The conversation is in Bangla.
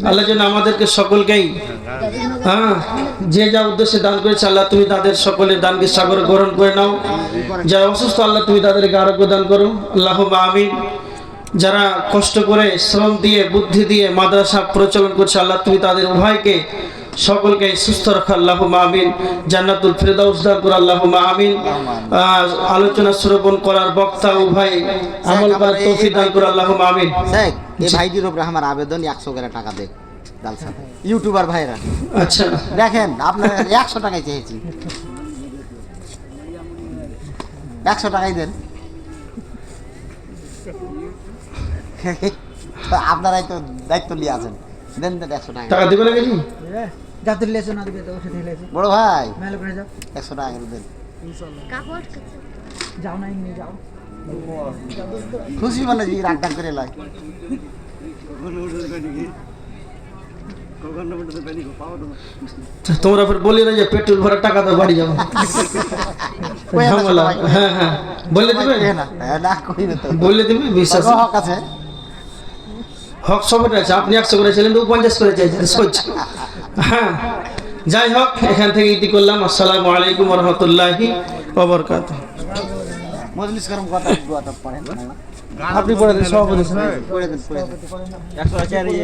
আল্লাহ যেন আমাদেরকে সকলকেই যে যা উদ্দেশ্যে দান করেছে আল্লাহ তুমি তাদের সকলের দানকে সাগরে গ্রহণ করে নাও। যারা অসুস্থ আল্লাহ তুমি তাদেরকে আরোগ্য দান করো, আল্লাহুম্মা আমিন। যারা কষ্ট করে শ্রম দিয়ে বুদ্ধি দিয়ে মাদ্রাসা প্রচলন করছে আল্লাহ তুমি তাদের উভয়কে সকলকে সুস্থ রাখো, আল্লাহুম্মা আমিন। জান্নাতুল ফিরদাউস দান করো, আল্লাহুম্মা আমিন। আলোচনা শ্রবণ করার বক্তা উভয় আমল করার তৌফিক দান করো, আল্লাহুম্মা আমিন। এই ভাইটির উপরে আমার আবেদন 100 করে টাকা দে জালসা ইউটিউবার ভাইরা। আচ্ছা দেখেন আপনার 100 টাকাই চেয়েছি, 100 টাকাই দেন। আপনারাই তো দায়িত্ব নিয়ে আছেন, দেন দেন 100 টাকা। টাকা দিবেন নাকি? যাদের লেছো না দিবে তো ওষুধ লেছো বড় ভাই মেল করে যাও, 100 টাকা করে দেন। কাপড় যাও না এমনি যাও। খুশি মানে যে রাগ ডাক করে লয়। তোমরা ফের বলি না যে পেট্রোল ভরা টাকা তো বাড়ি যাবো। ঝামেলা। হ্যাঁ হ্যাঁ বলে দিবে, না কইবে তো, বলে দিবে বিশ্বাস হক আছে। হক সবটা আছে, আপনি 100 করে ছিলেন, 50 করে চাইছেন সহ্য। হ্যাঁ যাই হোক, এখান থেকে ইতি করলাম। আসসালামু আলাইকুম ওয়া রাহমাতুল্লাহি ওয়া বারাকাতুহু। মজলিস করম কথা পড়েন, আপনি পড়ে দেন, সভাপতি পড়ে দেন।